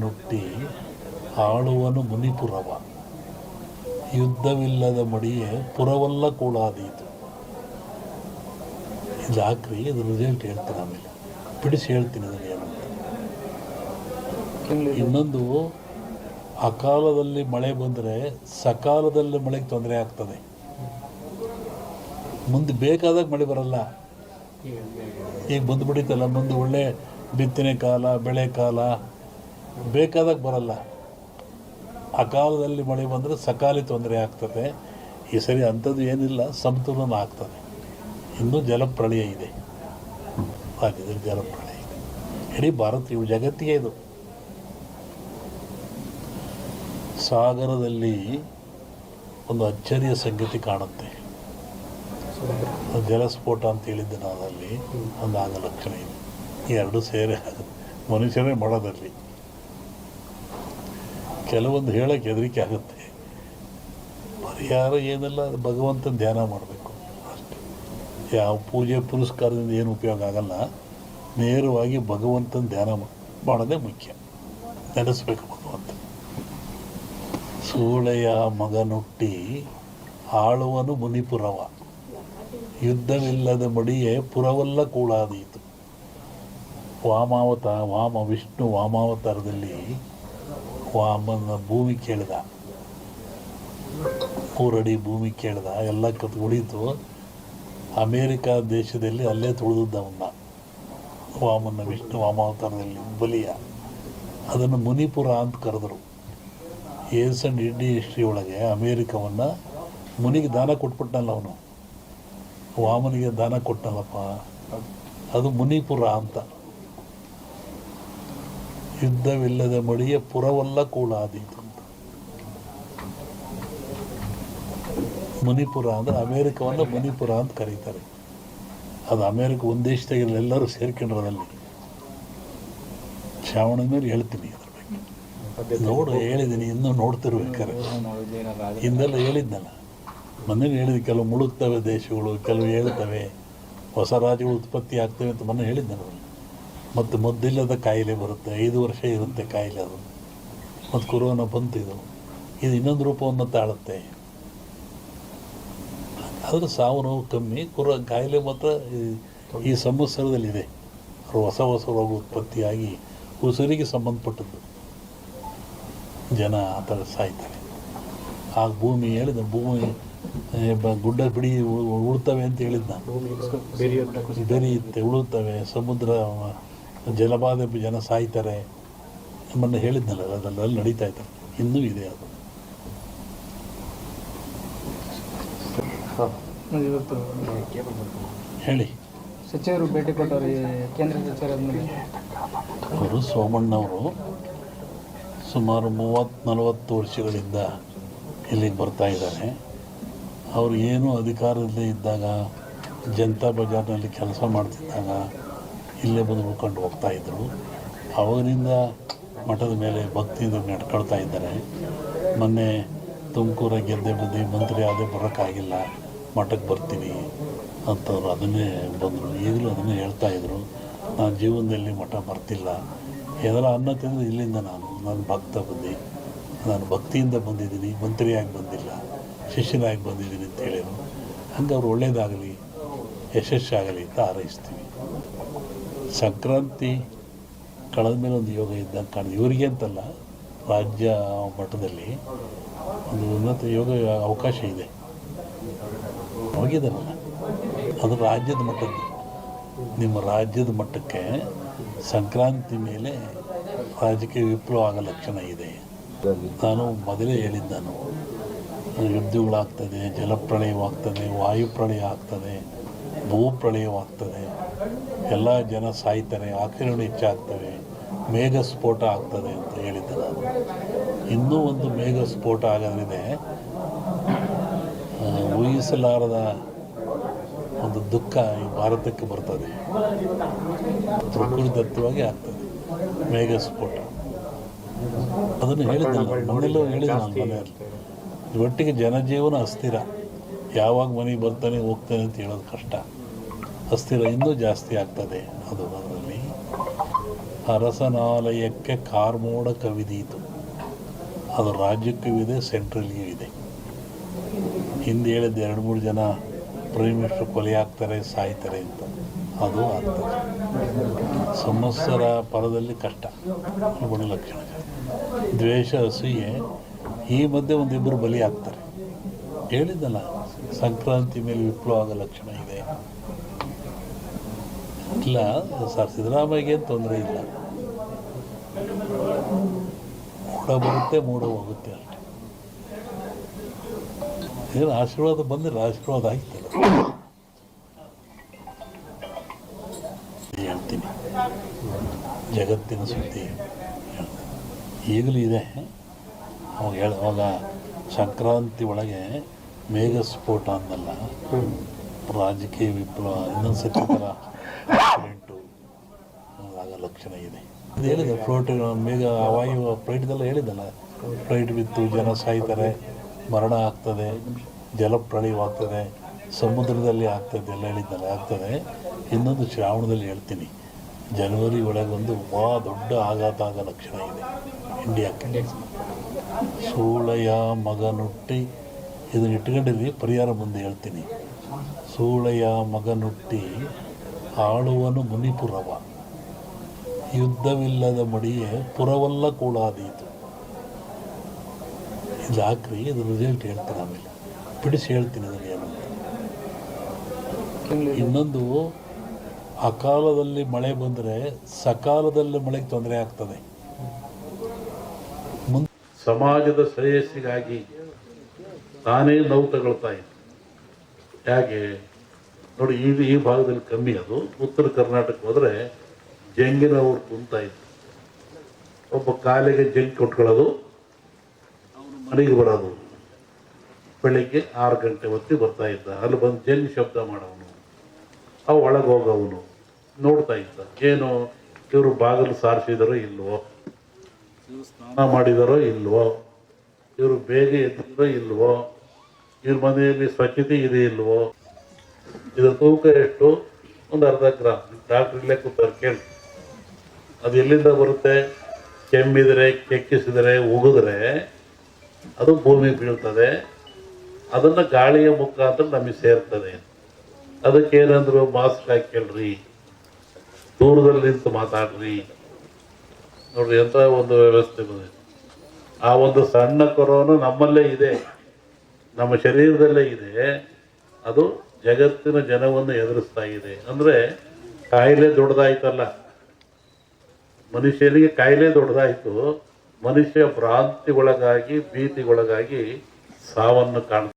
ಮಗನುಟ್ಟಿ ಆಳುವನು ಮುನಿಪುರವ, ಯುದ್ಧವಿಲ್ಲದ ಮಡಿಯೇ ಪುರವಲ್ಲ ಕೂಡಾದೀತು. ಇದು ಹಾಕ್ರಿ, ಇದು ರಿಸಲ್ಟ್ ಹೇಳ್ತೀನಿ, ಆಮೇಲೆ ಬಿಡಿಸಿ ಹೇಳ್ತೀನಿ ಅದನ್ನು ಏನು ಅಂತ. ಇನ್ನೊಂದು, ಅಕಾಲದಲ್ಲಿ ಮಳೆ ಬಂದರೆ ಸಕಾಲದಲ್ಲಿ ಮಳೆಗೆ ತೊಂದರೆ ಆಗ್ತದೆ. ಮುಂದೆ ಬೇಕಾದಾಗ ಮಳೆ ಬರಲ್ಲ. ಈಗ ಬಂದು ಬಿಡಿತಲ್ಲ, ಮುಂದೆ ಒಳ್ಳೆ ಬಿತ್ತನೆ ಕಾಲ, ಬೆಳೆ ಕಾಲ, ಬೇಕಾದಾಗ ಬರಲ್ಲ. ಅಕಾಲದಲ್ಲಿ ಮಳೆ ಬಂದರೆ ಸಕಾಲಿ ತೊಂದರೆ ಆಗ್ತದೆ. ಈ ಸರಿ ಅಂಥದ್ದು ಏನಿಲ್ಲ, ಸಮತೋಲನ ಆಗ್ತದೆ. ಇನ್ನೂ ಜಲಪ್ರಳಯ ಇದೆ, ರಾಜ್ಯದಲ್ಲಿ ಜಲಪ್ರಳಯ ಇದೆ. ಇಡೀ ಭಾರತ, ಇವು ಜಗತ್ತಿಗೆ ಇದು. ಸಾಗರದಲ್ಲಿ ಒಂದು ಅಚ್ಚರಿಯ ಸಂಗತಿ ಕಾಣುತ್ತೆ. ಜಲಸ್ಫೋಟ ಅಂತ ಹೇಳಿದ್ದೆ ನಾನು, ಅಲ್ಲಿ ಒಂದು ಆಗ ಲಕ್ಷಣ ಇದೆ. ಈ ಎರಡು ಸೇರಿ ಮನುಷ್ಯರೇ ಮಾಡೋದಲ್ಲಿ ಕೆಲವೊಂದು ಹೇಳೋಕ್ಕೆ ಹೆದರಿಕೆ ಆಗುತ್ತೆ. ಪರಿಹಾರ ಏನೆಲ್ಲ, ಭಗವಂತನ ಧ್ಯಾನ ಮಾಡಬೇಕು ಅಷ್ಟೇ. ಯಾವ ಪೂಜೆ ಪುರಸ್ಕಾರದಿಂದ ಏನು ಉಪಯೋಗ ಆಗಲ್ಲ. ನೇರವಾಗಿ ಭಗವಂತನ ಧ್ಯಾನ ಮಾಡೋದೇ ಮುಖ್ಯ. ನೆನೆಸ್ಬೇಕು ಭಗವಂತ. ಸೂಳೆಯ ಮಗನುಟ್ಟಿ ಆಳುವನು ಮುನಿಪುರವ, ಯುದ್ಧವಿಲ್ಲದ ಮಡಿಯೇ ಪುರವಲ್ಲ ಕೂಡಾದೀತು. ವಿಷ್ಣು ವಾಮಾವತಾರದಲ್ಲಿ ವಾಮನ ಭೂಮಿ ಕೇಳಿದ, 3 ಅಡಿ ಭೂಮಿ ಕೇಳಿದ, ಎಲ್ಲ ಉಳಿತು. ಅಮೇರಿಕಾ ದೇಶದಲ್ಲಿ ಅಲ್ಲೇ ತುಳಿದವನ್ನ ವಿಷ್ಣು ವಾಮಾವತಾರದಲ್ಲಿ ಬಲಿಯ. ಅದನ್ನು ಮುನಿಪುರ ಅಂತ ಕರೆದರು. ಏನ್ಸಂಡ್ ಇಂಡಿಯನ್ ಹಿಸ್ಟ್ರಿ ಒಳಗೆ ಅಮೇರಿಕವನ್ನು ಮುನಿಗೆ ದಾನ ಕೊಟ್ಬಿಟ್ಟನಲ್ಲ ಅವನು, ವಾಮನಿಗೆ ದಾನ ಕೊಟ್ಟನಲ್ಲಪ್ಪ, ಅದು ಮುನಿಪುರ ಅಂತ. ಯುದ್ಧವಿಲ್ಲದ ಮಡಿಯ ಪುರವಲ್ಲ ಕೂಡಾದೀತು ಅಂತ. ಮುನಿಪುರ ಅಂದರೆ ಅಮೇರಿಕವನ್ನು ಮುನಿಪುರ ಅಂತ ಕರೀತಾರೆ. ಅದು ಅಮೇರಿಕ ಒಂದು ದೇಶದಾಗಿರಲಿ, ಎಲ್ಲರೂ ಸೇರ್ಕೊಂಡ್ರದಲ್ಲಿ. ಶ್ರಾವಣದ ಮೇಲೆ ಹೇಳ್ತೀನಿ ಅದ್ರ ಬಗ್ಗೆ. ಹೇಳಿದ್ದೀನಿ, ಇನ್ನೂ ನೋಡ್ತಿರ್ಬೇಕಾರೆ. ಹಿಂದೆಲ್ಲ ಹೇಳಿದ್ನಲ್ಲ, ಮೊನ್ನೆ ಹೇಳಿದ್ದೆ. ಕೆಲವು ಮುಳುಗ್ತವೆ ದೇಶಗಳು, ಕೆಲವು ಹೇಳ್ತವೆ, ಹೊಸ ರಾಜ್ಯಗಳು ಉತ್ಪತ್ತಿ ಆಗ್ತವೆ ಅಂತ ಮೊನ್ನೆ ಹೇಳಿದ್ನಲ್ಲ. ಮತ್ತು ಮದ್ದಿಲ್ಲದ ಕಾಯಿಲೆ ಬರುತ್ತೆ, 5 ವರ್ಷ ಇರುತ್ತೆ ಕಾಯಿಲೆ ಅದು. ಮತ್ತು ಕೊರೋನಾ ಬಂತಿದ್ದು, ಇದು ಇನ್ನೊಂದು ರೂಪವನ್ನು ತಾಳುತ್ತೆ. ಆದರೆ ಸಾವು ನೋವು ಕಮ್ಮಿ, ಕಾಯಿಲೆ ಮಾತ್ರ ಈ ಸಂವತ್ಸರದಲ್ಲಿದೆ. ಹೊಸ ರೋಗ ಉತ್ಪತ್ತಿಯಾಗಿ ಉಸಿರಿಗೆ ಸಂಬಂಧಪಟ್ಟದ್ದು ಜನ ಆ ಥರ ಸಾಯ್ತಾರೆ. ಆಗ ಭೂಮಿ ಹೇಳಿದ, ಭೂಮಿ ಗುಡ್ಡ ಬಿಡಿ ಉಳ್ತವೆ ಅಂತ ಹೇಳಿದ್ದು ನಾನು. ಬೆರೆಯುತ್ತೆ, ಉಳುತ್ತವೆ, ಸಮುದ್ರ ಜಲಬಾಧೆ, ಜನ ಸಾಯ್ತಾರೆ. ಮೊನ್ನೆ ಹೇಳಿದ್ನಲ್ಲ, ಅದೆಲ್ಲ ನಡೀತಾ ಇದ್ದಾರೆ, ಇನ್ನೂ ಇದೆ ಅದು. ಹೇಳಿ. ಸಚಿವರು ಭೇಟಿ ಕೊಟ್ಟವರು, ಕೇಂದ್ರ ಸಚಿವರು ಅವರು ಸೋಮಣ್ಣವರು ಸುಮಾರು 30-40 ವರ್ಷಗಳಿಂದ ಇಲ್ಲಿಗೆ ಬರ್ತಾ ಇದ್ದಾರೆ. ಅವರು ಏನು ಅಧಿಕಾರದಲ್ಲೇ ಇದ್ದಾಗ, ಜನತಾ ಬಜಾರ್ನಲ್ಲಿ ಕೆಲಸ ಮಾಡ್ತಿದ್ದಾಗ ಇಲ್ಲೇ ಬಂದು ಉಳ್ಕೊಂಡು ಹೋಗ್ತಾಯಿದ್ರು. ಅವರಿಂದ ಮಠದ ಮೇಲೆ ಭಕ್ತಿಯಿಂದ ನಡ್ಕೊಳ್ತಾ ಇದ್ದಾರೆ. ಮೊನ್ನೆ ತುಮಕೂರ ಗೆದ್ದೆ ಮಂತ್ರಿ ಆದೇ ಬರೋಕ್ಕಾಗಿಲ್ಲ, ಮಠಕ್ಕೆ ಬರ್ತೀನಿ ಅಂತವ್ರು ಅದನ್ನೇ ಬಂದರು. ಈಗಲೂ ಅದನ್ನೇ ಹೇಳ್ತಾಯಿದ್ರು, ನಾನು ಜೀವನದಲ್ಲಿ ಮಠ ಬರ್ತಿಲ್ಲ, ಏನಾರ ಅನ್ನ ತಿಂದರೆ ಇಲ್ಲಿಂದ ನಾನು ಭಕ್ತ ಬಂದು, ನಾನು ಭಕ್ತಿಯಿಂದ ಬಂದಿದ್ದೀನಿ, ಮಂತ್ರಿಯಾಗಿ ಬಂದಿಲ್ಲ, ಶಿಷ್ಯನಾಗಿ ಬಂದಿದ್ದೀನಿ ಅಂತ ಹೇಳಿದರು. ಹಂಗೆ ಅವ್ರು ಒಳ್ಳೆಯದಾಗಲಿ, ಯಶಸ್ಸಾಗಲಿ ಅಂತ ಹಾರೈಸ್ತೀವಿ. ಸಂಕ್ರಾಂತಿ ಕಳೆದ ಮೇಲೆ ಒಂದು ಯೋಗ ಇದ್ದಂಗೆ ಕಾಣಿದೆ. ಇವರಿಗೆ ಅಂತಲ್ಲ, ರಾಜ್ಯ ಮಟ್ಟದಲ್ಲಿ ಒಂದು ಉನ್ನತ ಯೋಗ ಅವಕಾಶ ಇದೆ. ಹೋಗಿದ್ದಾರಲ್ಲ, ಅದು ರಾಜ್ಯದ ಮಟ್ಟದ್ದು. ನಿಮ್ಮ ರಾಜ್ಯದ ಮಟ್ಟಕ್ಕೆ ಸಂಕ್ರಾಂತಿ ಮೇಲೆ ರಾಜಕೀಯ ವಿಪ್ಲವ ಆಗೋ ಲಕ್ಷಣ ಇದೆ. ನಾನು ಮೊದಲೇ ಹೇಳಿದ್ದೆ, ಯುದ್ಧಗಳಾಗ್ತದೆ, ಜಲಪ್ರಳಯವಾಗ್ತದೆ, ವಾಯುಪ್ರಳಯ ಆಗ್ತದೆ, ಭೂಪ್ರಳಯವಾಗ್ತದೆ, ಎಲ್ಲ ಜನ ಸಾಯ್ತಾರೆ, ಆಕ್ರಮಣ ಹೆಚ್ಚಾಗ್ತವೆ, ಮೇಘ ಸ್ಫೋಟ ಆಗ್ತದೆ ಅಂತ ಹೇಳಿದ್ದೆ ನಾನು. ಇನ್ನೂ ಒಂದು ಮೇಘ ಸ್ಫೋಟ ಆಗೋದ್ರಿದೆ, ಊಹಿಸಲಾರದ ಒಂದು ದುಃಖ ಈ ಭಾರತಕ್ಕೆ ಬರ್ತದೆ. ಪ್ರಕೃತಿದತ್ತವಾಗಿ ಆಗ್ತದೆ ಮೇಘ ಸ್ಫೋಟ. ಅದನ್ನು ಹೇಳಿದ್ದೆ ಮನೆಯಲ್ಲೂ ಹೇಳಿದೆ ನಾನು ಮನೆಯಲ್ಲಿ. ಒಟ್ಟಿಗೆ ಜನಜೀವನ ಅಸ್ಥಿರ, ಯಾವಾಗ ಮನೆಗೆ ಬರ್ತಾನೆ ಹೋಗ್ತಾನೆ ಅಂತ ಹೇಳೋದು ಕಷ್ಟ. ಅಸ್ಥಿರ ಇನ್ನೂ ಜಾಸ್ತಿ ಆಗ್ತದೆ ಅದು ಅದರಲ್ಲಿ. ಅರಸನಾಲಯಕ್ಕೆ ಕಾರ್ಮೋಡ ಕವಿದೀತು. ಅದು ರಾಜ್ಯಕ್ಕೂ ಇದೆ, ಸೆಂಟ್ರಲ್ಗೂ ಇದೆ. ಹಿಂದೆ ಹೇಳಿದ 2-3 ಜನ ಪ್ರೈಮ್ ಮಿನಿಸ್ಟರ್ ಕೊಲೆ ಆಗ್ತಾರೆ, ಸಾಯ್ತಾರೆ ಅಂತ, ಅದು ಆಗ್ತದೆ. ಸಂವತ್ಸರ ಪರದಲ್ಲಿ ಕಷ್ಟ, ಗುಣಲಕ್ಷಣ, ದ್ವೇಷ, ಅಸೂಯೆ. ಈ ಮಧ್ಯೆ ಒಂದಿಬ್ಬರು ಬಲಿ ಆಗ್ತಾರೆ. ಹೇಳಿದ್ದಲ್ಲ, ಸಂಕ್ರಾಂತಿ ಮೇಲೆ ವಿಪ್ಲವ ಆಗೋ ಲಕ್ಷಣ ಇದೆ. ಇಲ್ಲ ಸರ್, ಸಿದ್ದರಾಮಯ್ಯಗೆ ತೊಂದರೆ ಇಲ್ಲ. ಮೂಡ ಬರುತ್ತೆ, ಮೂಡ ಹೋಗುತ್ತೆ ಅಷ್ಟೆ. ಏನು ಆಶೀರ್ವಾದ ಬಂದಿಲ್ಲ, ಆಶೀರ್ವಾದ ಆಗ್ತದೆ. ಹೇಳ್ತೀನಿ, ಜಗತ್ತಿನ ಸುದ್ದಿ ಈಗಲೂ ಇದೆ. ಅವಾಗ ಸಂಕ್ರಾಂತಿ ಒಳಗೆ ಮೇಘ ಸ್ಫೋಟ ಅಂದಲ್ಲ, ರಾಜಕೀಯ ವಿಪ್ಲವ, ಇನ್ನೊಂದು ಸತಿ ಥರ ಆಕ್ಸಿಡೆಂಟು ಆಗೋ ಲಕ್ಷಣ ಇದೆ. ಇದು ಹೇಳಿದೆ, ಫ್ಲೋಟ್ ಮೇಘ ವಾಯು ಫ್ಲೈಟ್ದೆಲ್ಲ ಹೇಳಿದ್ದಲ್ಲ, ಫ್ಲೈಟ್ ಬಿತ್ತು, ಜನ ಸಾಯ್ತಾರೆ, ಮರಣ ಆಗ್ತದೆ, ಜಲಪ್ರಳಯವಾಗ್ತದೆ, ಸಮುದ್ರದಲ್ಲಿ ಆಗ್ತದೆ ಎಲ್ಲ ಹೇಳಿದ್ದಲ್ಲ, ಆಗ್ತದೆ. ಇನ್ನೊಂದು ಶ್ರಾವಣದಲ್ಲಿ ಹೇಳ್ತೀನಿ, ಜನವರಿ ಒಳಗೆ ಒಂದು ದೊಡ್ಡ ಆಘಾತ ಆಗೋ ಲಕ್ಷಣ ಇದೆ ಇಂಡಿಯಾಕ್ಕೆ. ಸೂಳೆಯ ಮಗನುಟ್ಟಿ, ಇದನ್ನು ಇಟ್ಕೊಂಡಿದ್ವಿ, ಪರಿಹಾರ ಮುಂದೆ ಹೇಳ್ತೀನಿ. ಸೂಳೆಯ ಮಗನುಟ್ಟಿ ಆಳುವನು ಮುನಿಪುರವ, ಯುದ್ಧವಿಲ್ಲದ ಮಡಿಯೇ ಪುರವಲ್ಲ ಕೂಡಾದೀತು. ಇದು ಹಾಕ್ರಿ, ಇದು ರಿಸಲ್ಟ್ ಹೇಳ್ತೀನಿ, ಆಮೇಲೆ ಬಿಡಿಸಿ ಹೇಳ್ತೀನಿ ಅದನ್ನು ಏನು ಅಂತ. ಇನ್ನೊಂದು, ಅಕಾಲದಲ್ಲಿ ಮಳೆ ಬಂದರೆ ಸಕಾಲದಲ್ಲಿ ಮಳೆಗೆ ತೊಂದರೆ ಆಗ್ತದೆ. ಸಮಾಜದ ಶ್ರೇಯಸ್ಸಿಗಾಗಿ ತಾನೇ ನೋವು ತಗೊಳ್ತಾ ಇತ್ತು. ಹೇಗೆ ನೋಡಿ, ಈ ಭಾಗದಲ್ಲಿ ಕಮ್ಮಿ. ಅದು ಉತ್ತರ ಕರ್ನಾಟಕ ಹೋದರೆ ಜಂಗಿನವ್ರು ಕುಂತ ಇತ್ತು. ಒಬ್ಬ ಕಾಲಿಗೆ ಜಂಗ್ ಕೊಟ್ಕೊಳ್ಳೋದು, ಅವನು ಮನೆಗೆ ಬರೋದು. ಬೆಳಿಗ್ಗೆ 6 ಗಂಟೆ ಹೊತ್ತಿ ಬರ್ತಾ ಇದ್ದ. ಅಲ್ಲಿ ಬಂದು ಜಂಗ್ ಶಬ್ದ ಮಾಡೋನು, ಅವು ಒಳಗೆ ಹೋಗೋವನು ನೋಡ್ತಾ ಇದ್ದ. ಏನು ಇವರು ಬಾಗಿಲು ಸಾರಿಸಿದಾರೋ ಇಲ್ವೋ, ಇವರು ಸ್ನಾನ ಮಾಡಿದಾರೋ ಇಲ್ವೋ, ಇವರು ಬೇಗ ಎದ್ದಿರೋ ಇಲ್ವೋ, ಇವ್ರ ಮನೆಯಲ್ಲಿ ಸ್ವಚ್ಛತೆ ಇದೆ ಇಲ್ವೋ, ಇದರ ತೂಕ ಎಷ್ಟು, ಒಂದು 1/2 ಗ್ರಾಮ್. ಡಾಕ್ಟ್ರ್ ಇಲ್ಲೇ ಕೂತಾರೆ, ಕೇಳಿ. ಅದು ಎಲ್ಲಿಂದ ಬರುತ್ತೆ? ಕೆಮ್ಮಿದರೆ, ಕೆಕ್ಕಿಸಿದರೆ, ಉಗಿದ್ರೆ ಅದು ಭೂಮಿಗೆ ಬೀಳ್ತದೆ. ಅದನ್ನು ಗಾಳಿಯ ಮುಖಾಂತರ ನಮಗೆ ಸೇರ್ತದೆ. ಅದಕ್ಕೇನಂದ್ರು, ಮಾಸ್ಕ್ ಹಾಕ್ಕೊಳ್ರಿ, ದೂರದಲ್ಲಿ ನಿಂತು ಮಾತಾಡ್ರಿ. ನೋಡ್ರಿ ಎಂಥ ಒಂದು ವ್ಯವಸ್ಥೆ ಬಂದಿದೆ. ಆ ಒಂದು ಸಣ್ಣ ಕೊರೋನಾ ನಮ್ಮಲ್ಲೇ ಇದೆ, ನಮ್ಮ ಶರೀರದಲ್ಲೇ ಇದೆ. ಅದು ಜಗತ್ತಿನ ಜನವನ್ನು ಎದುರಿಸ್ತಾ ಇದೆ. ಅಂದರೆ ಕಾಯಿಲೆ ದೊಡ್ಡದಾಯ್ತಲ್ಲ, ಮನುಷ್ಯನಿಗೆ ಕಾಯಿಲೆ ದೊಡ್ಡದಾಯಿತು. ಮನುಷ್ಯ ಭ್ರಾಂತಿಗೊಳಗಾಗಿ, ಭೀತಿಗೊಳಗಾಗಿ ಸಾವನ್ನು ಕಾಣ್ತಾನೆ.